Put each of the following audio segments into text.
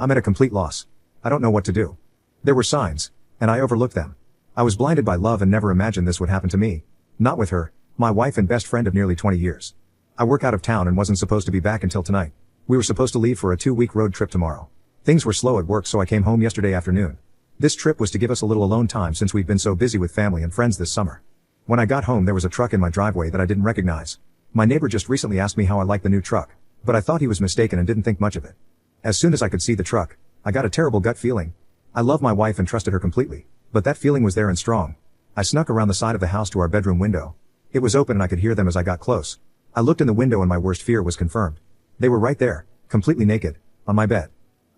I'm at a complete loss. I don't know what to do. There were signs, and I overlooked them. I was blinded by love and never imagined this would happen to me. Not with her, my wife and best friend of nearly 20 years. I work out of town and wasn't supposed to be back until tonight. We were supposed to leave for a 2-week road trip tomorrow. Things were slow at work, so I came home yesterday afternoon. This trip was to give us a little alone time since we've been so busy with family and friends this summer. When I got home, there was a truck in my driveway that I didn't recognize. My neighbor just recently asked me how I liked the new truck, but I thought he was mistaken and didn't think much of it. As soon as I could see the truck, I got a terrible gut feeling. I love my wife and trusted her completely, but that feeling was there and strong. I snuck around the side of the house to our bedroom window. It was open and I could hear them as I got close. I looked in the window and my worst fear was confirmed. They were right there, completely naked, on my bed.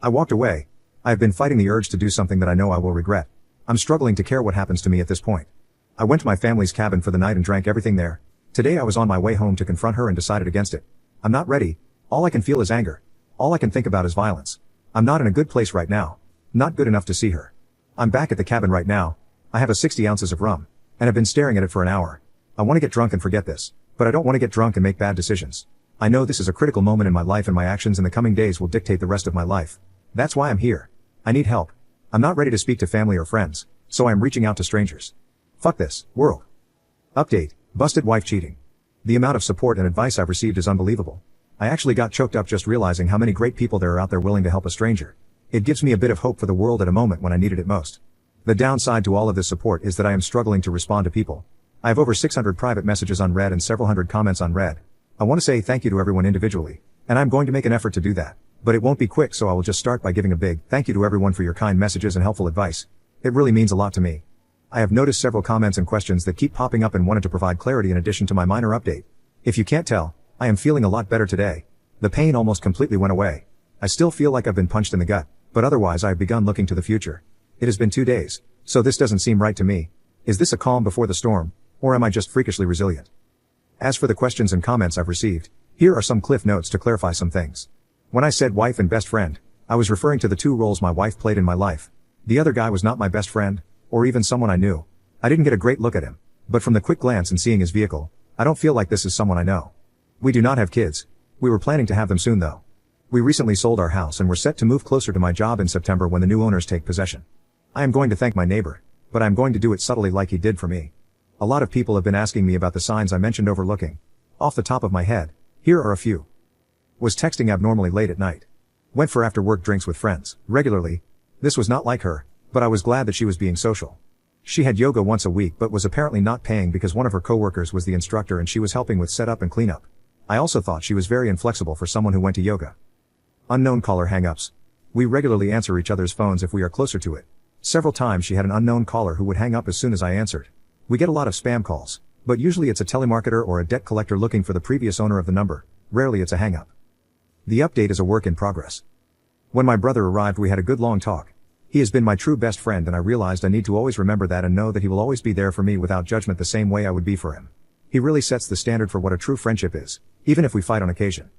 I walked away. I have been fighting the urge to do something that I know I will regret. I'm struggling to care what happens to me at this point. I went to my family's cabin for the night and drank everything there. Today I was on my way home to confront her and decided against it. I'm not ready. All I can feel is anger. All I can think about is violence. I'm not in a good place right now. Not good enough to see her. I'm back at the cabin right now. I have a 60 ounces of rum, and have been staring at it for an hour. I want to get drunk and forget this, but I don't want to get drunk and make bad decisions. I know this is a critical moment in my life and my actions in the coming days will dictate the rest of my life. That's why I'm here. I need help. I'm not ready to speak to family or friends, so I am reaching out to strangers. Fuck this, world. Update, busted wife cheating. The amount of support and advice I've received is unbelievable. I actually got choked up just realizing how many great people there are out there willing to help a stranger. It gives me a bit of hope for the world at a moment when I needed it most. The downside to all of this support is that I am struggling to respond to people. I have over 600 private messages unread and several hundred comments unread. I want to say thank you to everyone individually, and I'm going to make an effort to do that, but it won't be quick, so I will just start by giving a big thank you to everyone for your kind messages and helpful advice. It really means a lot to me. I have noticed several comments and questions that keep popping up and wanted to provide clarity in addition to my minor update. If you can't tell, I am feeling a lot better today. The pain almost completely went away. I still feel like I've been punched in the gut, but otherwise I have begun looking to the future. It has been 2 days, so this doesn't seem right to me. Is this a calm before the storm, or am I just freakishly resilient? As for the questions and comments I've received, here are some cliff notes to clarify some things. When I said wife and best friend, I was referring to the 2 roles my wife played in my life. The other guy was not my best friend, or even someone I knew. I didn't get a great look at him, but from the quick glance and seeing his vehicle, I don't feel like this is someone I know. We do not have kids. We were planning to have them soon though. We recently sold our house and were set to move closer to my job in September when the new owners take possession. I am going to thank my neighbor, but I am going to do it subtly like he did for me. A lot of people have been asking me about the signs I mentioned overlooking. Off the top of my head, here are a few. Was texting abnormally late at night. Went for after work drinks with friends, regularly. This was not like her, but I was glad that she was being social. She had yoga once a week but was apparently not paying because one of her coworkers was the instructor and she was helping with setup and cleanup. I also thought she was very inflexible for someone who went to yoga. Unknown caller hang-ups. We regularly answer each other's phones if we are closer to it. Several times she had an unknown caller who would hang up as soon as I answered. We get a lot of spam calls, but usually it's a telemarketer or a debt collector looking for the previous owner of the number. Rarely it's a hang-up. The update is a work in progress. When my brother arrived we had a good long talk. He has been my true best friend and I realized I need to always remember that and know that he will always be there for me without judgment the same way I would be for him. He really sets the standard for what a true friendship is, even if we fight on occasion.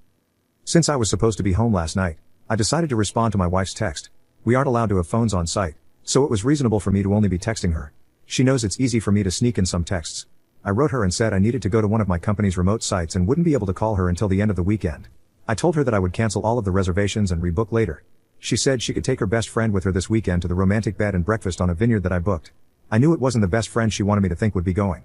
Since I was supposed to be home last night, I decided to respond to my wife's text. We aren't allowed to have phones on site, so it was reasonable for me to only be texting her. She knows it's easy for me to sneak in some texts. I wrote her and said I needed to go to one of my company's remote sites and wouldn't be able to call her until the end of the weekend. I told her that I would cancel all of the reservations and rebook later. She said she could take her best friend with her this weekend to the romantic bed and breakfast on a vineyard that I booked. I knew it wasn't the best friend she wanted me to think would be going.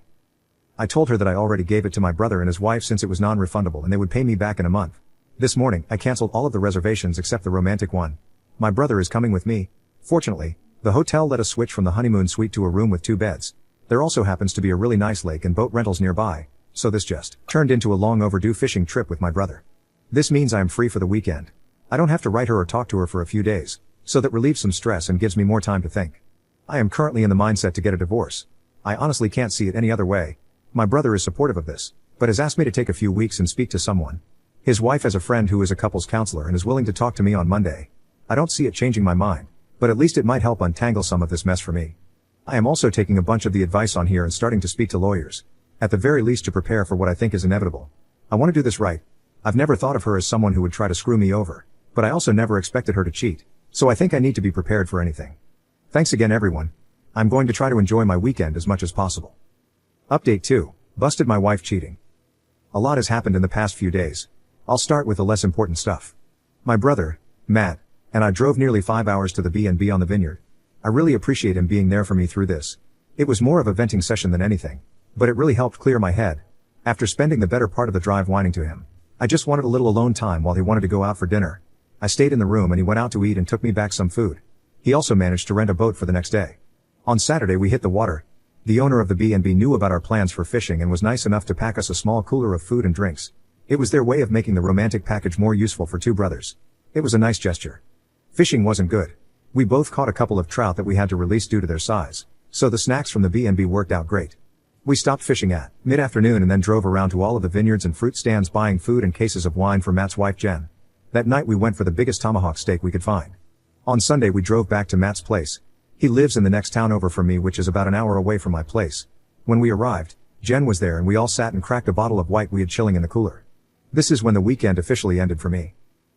I told her that I already gave it to my brother and his wife since it was non-refundable and they would pay me back in a month. This morning, I canceled all of the reservations except the romantic one. My brother is coming with me. Fortunately, the hotel let us switch from the honeymoon suite to a room with 2 beds. There also happens to be a really nice lake and boat rentals nearby, so this just turned into a long overdue fishing trip with my brother. This means I am free for the weekend. I don't have to write her or talk to her for a few days, so that relieves some stress and gives me more time to think. I am currently in the mindset to get a divorce. I honestly can't see it any other way. My brother is supportive of this, but has asked me to take a few weeks and speak to someone. His wife has a friend who is a couples counselor and is willing to talk to me on Monday. I don't see it changing my mind, but at least it might help untangle some of this mess for me. I am also taking a bunch of the advice on here and starting to speak to lawyers, at the very least to prepare for what I think is inevitable. I want to do this right. I've never thought of her as someone who would try to screw me over, but I also never expected her to cheat, so I think I need to be prepared for anything. Thanks again everyone. I'm going to try to enjoy my weekend as much as possible. Update 2. Busted my wife cheating. A lot has happened in the past few days. I'll start with the less important stuff. My brother, Matt, And I drove nearly 5 hours to the B&B on the vineyard. I really appreciate him being there for me through this. It was more of a venting session than anything. But it really helped clear my head. After spending the better part of the drive whining to him, I just wanted a little alone time while he wanted to go out for dinner. I stayed in the room and he went out to eat and took me back some food. He also managed to rent a boat for the next day. On Saturday we hit the water. The owner of the B&B knew about our plans for fishing and was nice enough to pack us a small cooler of food and drinks. It was their way of making the romantic package more useful for two brothers. It was a nice gesture. Fishing wasn't good. We both caught a couple of trout that we had to release due to their size, so the snacks from the B&B worked out great. We stopped fishing at mid-afternoon and then drove around to all of the vineyards and fruit stands buying food and cases of wine for Matt's wife Jen. That night we went for the biggest tomahawk steak we could find. On Sunday we drove back to Matt's place. He lives in the next town over from me, which is about an hour away from my place. When we arrived, Jen was there and we all sat and cracked a bottle of white we had chilling in the cooler. This is when the weekend officially ended for me.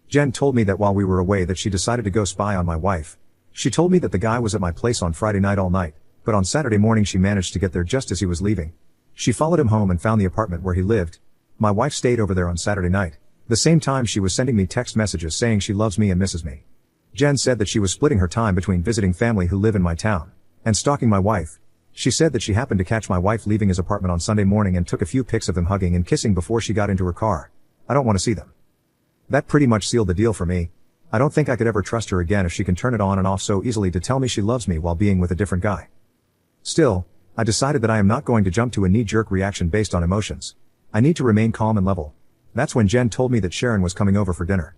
Jen told me that while we were away that she decided to go spy on my wife. She told me that the guy was at my place on Friday night all night, but on Saturday morning she managed to get there just as he was leaving. She followed him home and found the apartment where he lived. My wife stayed over there on Saturday night. The same time she was sending me text messages saying she loves me and misses me. Jen said that she was splitting her time between visiting family who live in my town and stalking my wife. She said that she happened to catch my wife leaving his apartment on Sunday morning and took a few pics of them hugging and kissing before she got into her car. I don't want to see them. That pretty much sealed the deal for me. I don't think I could ever trust her again if she can turn it on and off so easily to tell me she loves me while being with a different guy. Still, I decided that I am not going to jump to a knee-jerk reaction based on emotions. I need to remain calm and level. That's when Jen told me that Sharon was coming over for dinner.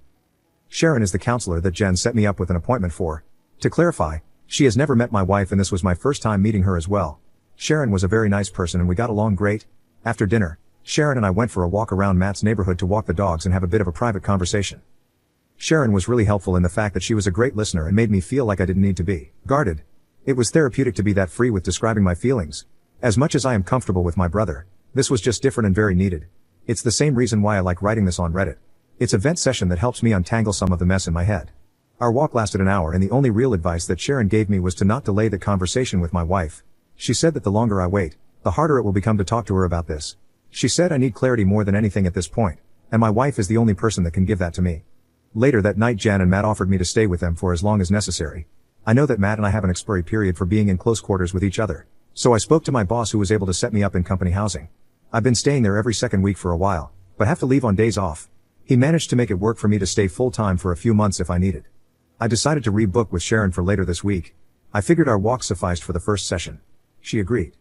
Sharon is the counselor that Jen set me up with an appointment for. To clarify, she has never met my wife and this was my first time meeting her as well. Sharon was a very nice person and we got along great. After dinner, Sharon and I went for a walk around Matt's neighborhood to walk the dogs and have a bit of a private conversation. Sharon was really helpful in the fact that she was a great listener and made me feel like I didn't need to be guarded. It was therapeutic to be that free with describing my feelings. As much as I am comfortable with my brother, this was just different and very needed. It's the same reason why I like writing this on Reddit. It's a vent session that helps me untangle some of the mess in my head. Our walk lasted an hour and the only real advice that Sharon gave me was to not delay the conversation with my wife. She said that the longer I wait, the harder it will become to talk to her about this. She said I need clarity more than anything at this point, and my wife is the only person that can give that to me. Later that night Jen and Matt offered me to stay with them for as long as necessary. I know that Matt and I have an expiry period for being in close quarters with each other, so I spoke to my boss who was able to set me up in company housing. I've been staying there every second week for a while, but have to leave on days off. He managed to make it work for me to stay full-time for a few months if I needed. I decided to rebook with Sharon for later this week. I figured our walk sufficed for the first session. She agreed.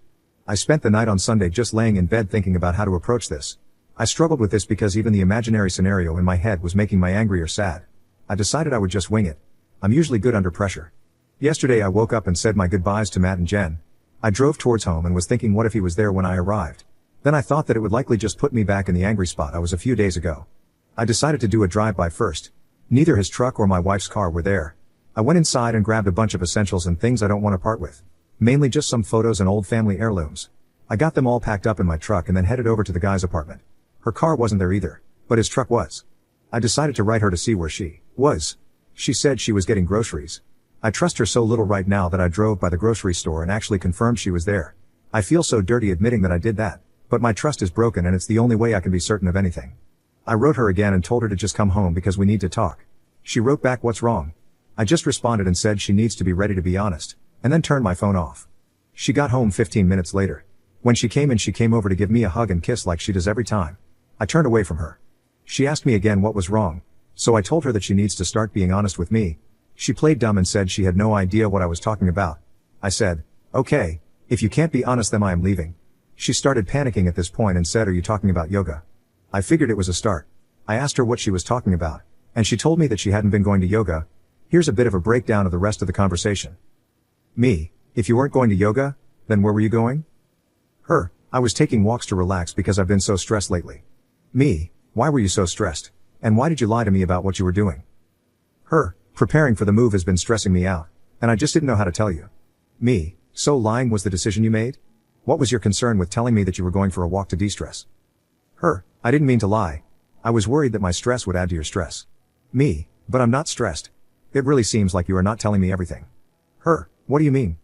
I spent the night on Sunday just laying in bed thinking about how to approach this. I struggled with this because even the imaginary scenario in my head was making me angry or sad. I decided I would just wing it. I'm usually good under pressure. Yesterday I woke up and said my goodbyes to Matt and Jen. I drove towards home and was thinking what if he was there when I arrived. Then I thought that it would likely just put me back in the angry spot I was a few days ago. I decided to do a drive-by first. Neither his truck or my wife's car were there. I went inside and grabbed a bunch of essentials and things I don't want to part with. Mainly just some photos and old family heirlooms. I got them all packed up in my truck and then headed over to the guy's apartment. Her car wasn't there either, but his truck was. I decided to write her to see where she was. She said she was getting groceries. I trust her so little right now that I drove by the grocery store and actually confirmed she was there. I feel so dirty admitting that I did that, but my trust is broken and it's the only way I can be certain of anything. I wrote her again and told her to just come home because we need to talk. She wrote back, "What's wrong?" I just responded and said she needs to be ready to be honest, and then turned my phone off. She got home 15 minutes later. When she came in, she came over to give me a hug and kiss like she does every time. I turned away from her. She asked me again what was wrong, so I told her that she needs to start being honest with me. She played dumb and said she had no idea what I was talking about. I said, "Okay, if you can't be honest then I am leaving." She started panicking at this point and said, "Are you talking about yoga?" I figured it was a start. I asked her what she was talking about, and she told me that she hadn't been going to yoga. Here's a bit of a breakdown of the rest of the conversation. Me, if you weren't going to yoga, then where were you going? Her, I was taking walks to relax because I've been so stressed lately. Me, why were you so stressed? And why did you lie to me about what you were doing? Her, preparing for the move has been stressing me out, and I just didn't know how to tell you. Me, so lying was the decision you made? What was your concern with telling me that you were going for a walk to de-stress? Her, I didn't mean to lie. I was worried that my stress would add to your stress. Me, but I'm not stressed. It really seems like you are not telling me everything. Her, what do you mean?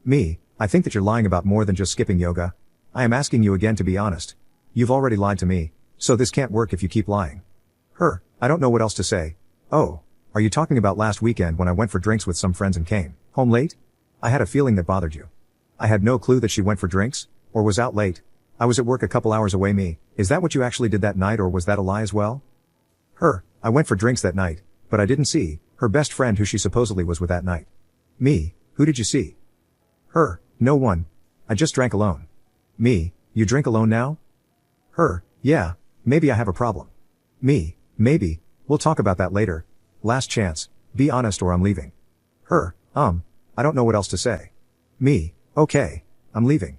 Me, I think that you're lying about more than just skipping yoga. I am asking you again to be honest. You've already lied to me, so this can't work if you keep lying. Her, I don't know what else to say. Oh, Are you talking about last weekend when I went for drinks with some friends and came home late? I had a feeling that bothered you. I had no clue that she went for drinks, or was out late. I was at work a couple hours away. Me, is that what you actually did that night, or was that a lie as well? Her, I went for drinks that night, but I didn't see her best friend who she supposedly was with that night. Me, who did you see? Her, no one. I just drank alone. Me, you drink alone now? Her, yeah, maybe I have a problem. Me, maybe, we'll talk about that later. Last chance, be honest or I'm leaving. Her, I don't know what else to say. Me, okay, I'm leaving.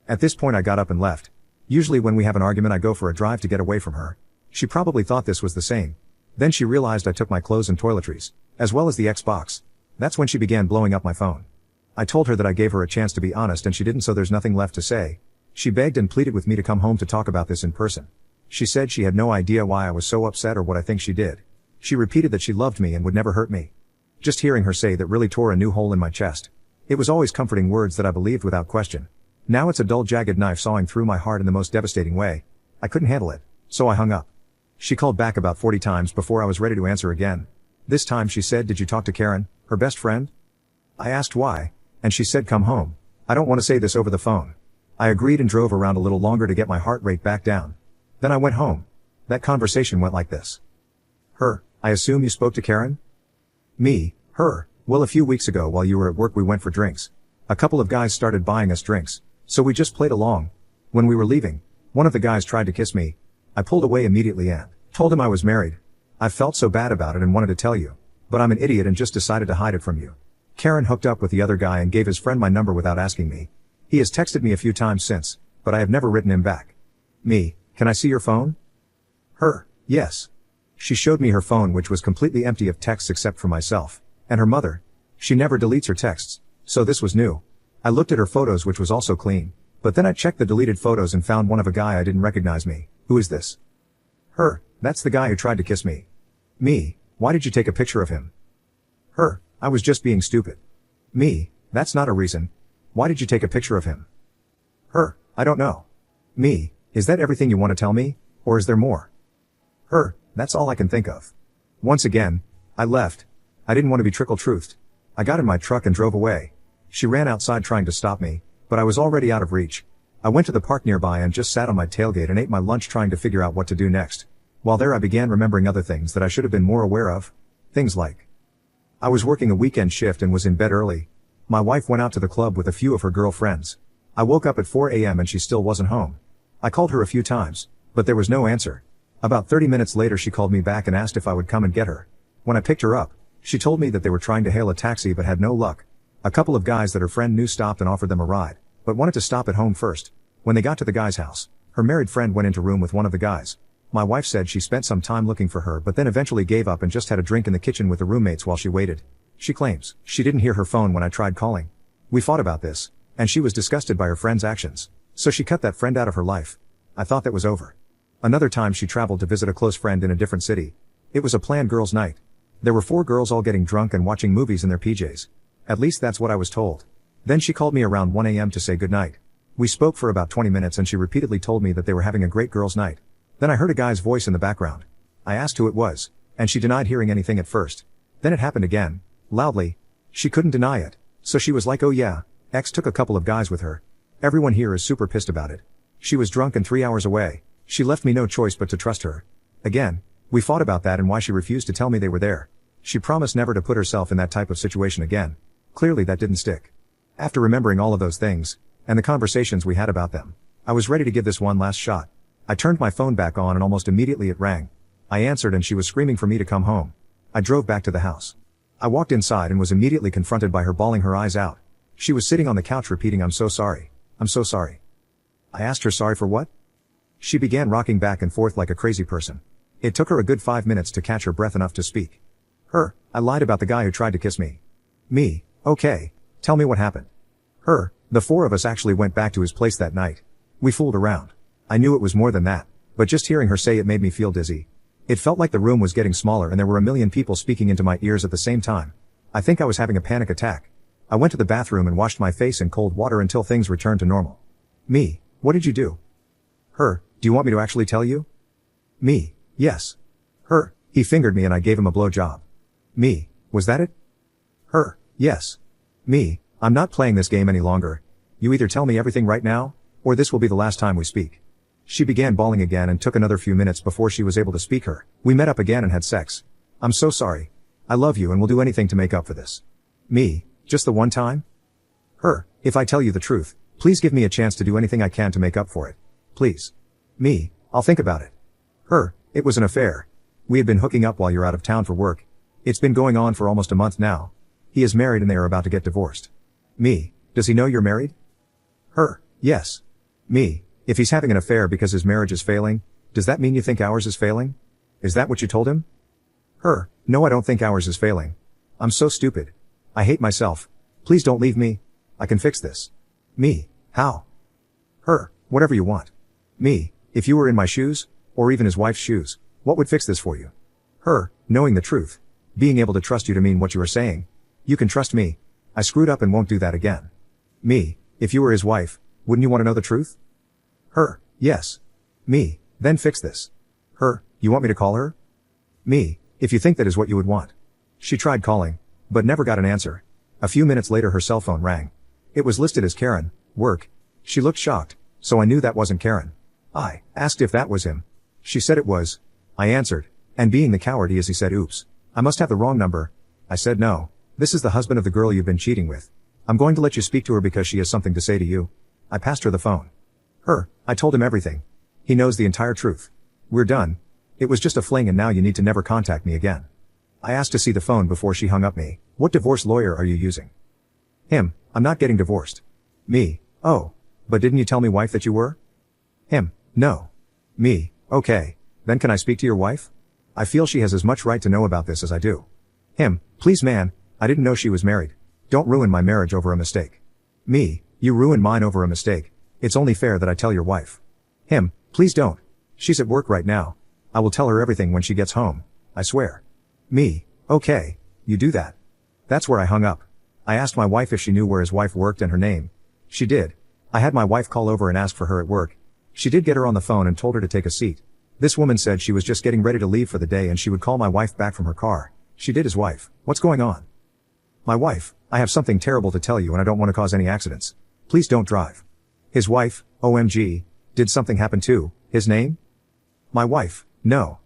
At this point I got up and left. Usually when we have an argument I go for a drive to get away from her. She probably thought this was the same. Then she realized I took my clothes and toiletries, as well as the Xbox. That's when she began blowing up my phone. I told her that I gave her a chance to be honest and she didn't, so there's nothing left to say. She begged and pleaded with me to come home to talk about this in person. She said she had no idea why I was so upset or what I think she did. She repeated that she loved me and would never hurt me. Just hearing her say that really tore a new hole in my chest. It was always comforting words that I believed without question. Now it's a dull jagged knife sawing through my heart in the most devastating way. I couldn't handle it, so I hung up. She called back about 40 times before I was ready to answer again. This time she said, "Did you talk to Karen, her best friend?" I asked why, and she said, "Come home." I don't want to say this over the phone. I agreed and drove around a little longer to get my heart rate back down. Then I went home. That conversation went like this. Her, I assume you spoke to Karen? Me, her, well, a few weeks ago while you were at work we went for drinks. A couple of guys started buying us drinks, so we just played along. When we were leaving, one of the guys tried to kiss me. I pulled away immediately and told him I was married. I felt so bad about it and wanted to tell you, but I'm an idiot and just decided to hide it from you. Karen hooked up with the other guy and gave his friend my number without asking me. He has texted me a few times since, but I have never written him back. Me, can I see your phone? Her, yes. She showed me her phone, which was completely empty of texts except for myself and her mother. She never deletes her texts, so this was new. I looked at her photos, which was also clean, but then I checked the deleted photos and found one of a guy I didn't recognize. Me, who is this? Her, that's the guy who tried to kiss me. Me, why did you take a picture of him? Her, I was just being stupid. Me, that's not a reason. Why did you take a picture of him? Her, I don't know. Me, is that everything you want to tell me, or is there more? Her, that's all I can think of. Once again, I left. I didn't want to be trickle-truthed. I got in my truck and drove away. She ran outside trying to stop me, but I was already out of reach. I went to the park nearby and just sat on my tailgate and ate my lunch trying to figure out what to do next. While there I began remembering other things that I should have been more aware of. Things like, I was working a weekend shift and was in bed early. My wife went out to the club with a few of her girlfriends. I woke up at 4 a.m. and she still wasn't home. I called her a few times, but there was no answer. About 30 minutes later she called me back and asked if I would come and get her. When I picked her up, she told me that they were trying to hail a taxi but had no luck. A couple of guys that her friend knew stopped and offered them a ride, but wanted to stop at home first. When they got to the guy's house, her married friend went into room with one of the guys. My wife said she spent some time looking for her but then eventually gave up and just had a drink in the kitchen with the roommates while she waited. She claims she didn't hear her phone when I tried calling. We fought about this, and she was disgusted by her friend's actions, so she cut that friend out of her life. I thought that was over. Another time she traveled to visit a close friend in a different city. It was a planned girls' night. There were 4 girls all getting drunk and watching movies in their PJs. At least that's what I was told. Then she called me around 1 a.m. to say goodnight. We spoke for about 20 minutes and she repeatedly told me that they were having a great girls' night. Then I heard a guy's voice in the background. I asked who it was, and she denied hearing anything at first. Then it happened again, loudly. She couldn't deny it, so she was like, "Oh yeah, X took a couple of guys with her. Everyone here is super pissed about it. She was drunk and 3 hours away. She left me no choice but to trust her." Again, we fought about that and why she refused to tell me they were there. She promised never to put herself in that type of situation again. Clearly that didn't stick. After remembering all of those things, and the conversations we had about them, I was ready to give this one last shot. I turned my phone back on and almost immediately it rang. I answered and she was screaming for me to come home. I drove back to the house. I walked inside and was immediately confronted by her bawling her eyes out. She was sitting on the couch repeating, "I'm so sorry. I'm so sorry." I asked her sorry for what? She began rocking back and forth like a crazy person. It took her a good 5 minutes to catch her breath enough to speak. Her, I lied about the guy who tried to kiss me. Me, okay, tell me what happened. Her, the 4 of us actually went back to his place that night. We fooled around. I knew it was more than that, but just hearing her say it made me feel dizzy. It felt like the room was getting smaller and there were a million people speaking into my ears at the same time. I think I was having a panic attack. I went to the bathroom and washed my face in cold water until things returned to normal. Me, what did you do? Her, do you want me to actually tell you? Me, yes. Her, he fingered me and I gave him a blow job. Me, was that it? Her, yes. Me, I'm not playing this game any longer. You either tell me everything right now, or this will be the last time we speak. She began bawling again and took another few minutes before she was able to speak her. We met up again and had sex. I'm so sorry. I love you and will do anything to make up for this. Me, just the one time? Her, if I tell you the truth, please give me a chance to do anything I can to make up for it. Please. Me, I'll think about it. Her, it was an affair. We had been hooking up while you're out of town for work. It's been going on for almost a month now. He is married and they are about to get divorced. Me, does he know you're married? Her, yes. Me, if he's having an affair because his marriage is failing, does that mean you think ours is failing? Is that what you told him? Her, no, I don't think ours is failing. I'm so stupid. I hate myself. Please don't leave me. I can fix this. Me, how? Her, whatever you want. Me, if you were in my shoes, or even his wife's shoes, what would fix this for you? Her, knowing the truth. Being able to trust you to mean what you are saying. You can trust me. I screwed up and won't do that again. Me, if you were his wife, wouldn't you want to know the truth? Her, yes. Me, then fix this. Her, you want me to call her? Me, if you think that is what you would want. She tried calling, but never got an answer. A few minutes later her cell phone rang. It was listed as Karen, work. She looked shocked, so I knew that wasn't Karen. I asked if that was him. She said it was. I answered, and being the coward he is, he said, oops, I must have the wrong number. I said no. This is the husband of the girl you've been cheating with. I'm going to let you speak to her because she has something to say to you. I passed her the phone. Her, I told him everything. He knows the entire truth. We're done. It was just a fling and now you need to never contact me again. I asked to see the phone before she hung up me. What divorce lawyer are you using? Him, I'm not getting divorced. Me, oh, but didn't you tell me, wife, that you were? Him, no. Me, okay, then can I speak to your wife? I feel she has as much right to know about this as I do. Him, please man, I didn't know she was married. Don't ruin my marriage over a mistake. Me, you ruined mine over a mistake. It's only fair that I tell your wife. Him, please don't. She's at work right now. I will tell her everything when she gets home. I swear. Me, okay, you do that. That's where I hung up. I asked my wife if she knew where his wife worked and her name. She did. I had my wife call over and ask for her at work. She did get her on the phone and told her to take a seat. This woman said she was just getting ready to leave for the day and she would call my wife back from her car. She did. His wife. What's going on? My wife, I have something terrible to tell you and I don't want to cause any accidents. Please don't drive. His wife, OMG, did something happen to his name? My wife, no.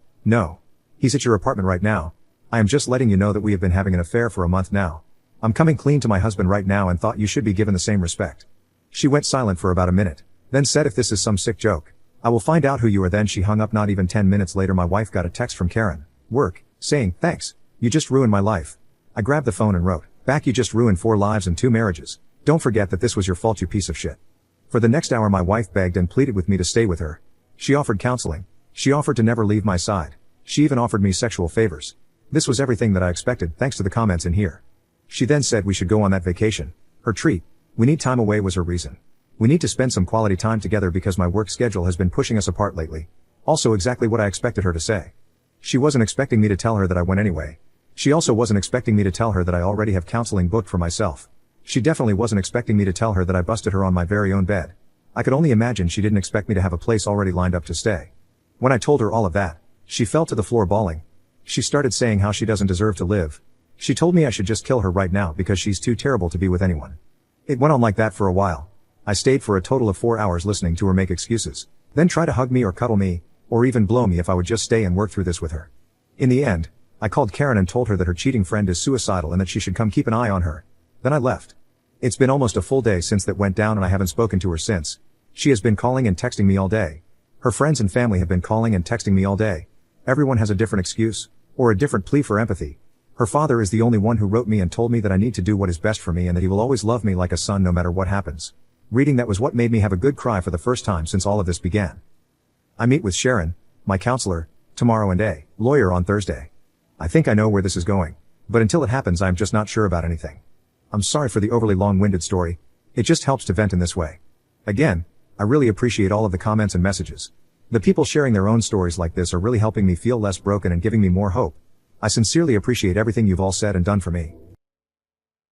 He's at your apartment right now. I am just letting you know that we have been having an affair for a month now. I'm coming clean to my husband right now and thought you should be given the same respect. She went silent for about a minute, then said, if this is some sick joke, I will find out who you are. Then she hung up. Not even 10 minutes later my wife got a text from Karen, work, saying, thanks, you just ruined my life. I grabbed the phone and wrote back, you just ruined 4 lives and 2 marriages. Don't forget that this was your fault, you piece of shit. For the next hour my wife begged and pleaded with me to stay with her. She offered counseling. She offered to never leave my side. She even offered me sexual favors. This was everything that I expected thanks to the comments in here. She then said we should go on that vacation. Her treat. We need time away was her reason. We need to spend some quality time together because my work schedule has been pushing us apart lately. Also exactly what I expected her to say. She wasn't expecting me to tell her that I went anyway. She also wasn't expecting me to tell her that I already have counseling booked for myself. She definitely wasn't expecting me to tell her that I busted her on my very own bed. I could only imagine she didn't expect me to have a place already lined up to stay. When I told her all of that, she fell to the floor bawling. She started saying how she doesn't deserve to live. She told me I should just kill her right now because she's too terrible to be with anyone. It went on like that for a while. I stayed for a total of 4 hours listening to her make excuses, then try to hug me or cuddle me, or even blow me if I would just stay and work through this with her. In the end, I called Karen and told her that her cheating friend is suicidal and that she should come keep an eye on her. Then I left. It's been almost a full day since that went down and I haven't spoken to her since. She has been calling and texting me all day. Her friends and family have been calling and texting me all day. Everyone has a different excuse, or a different plea for empathy. Her father is the only one who wrote me and told me that I need to do what is best for me and that he will always love me like a son no matter what happens. Reading that was what made me have a good cry for the first time since all of this began. I meet with Sharon, my counselor, tomorrow and a lawyer on Thursday. I think I know where this is going, but until it happens I'm just not sure about anything. I'm sorry for the overly long-winded story. It just helps to vent in this way. Again, I really appreciate all of the comments and messages. The people sharing their own stories like this are really helping me feel less broken and giving me more hope. I sincerely appreciate everything you've all said and done for me.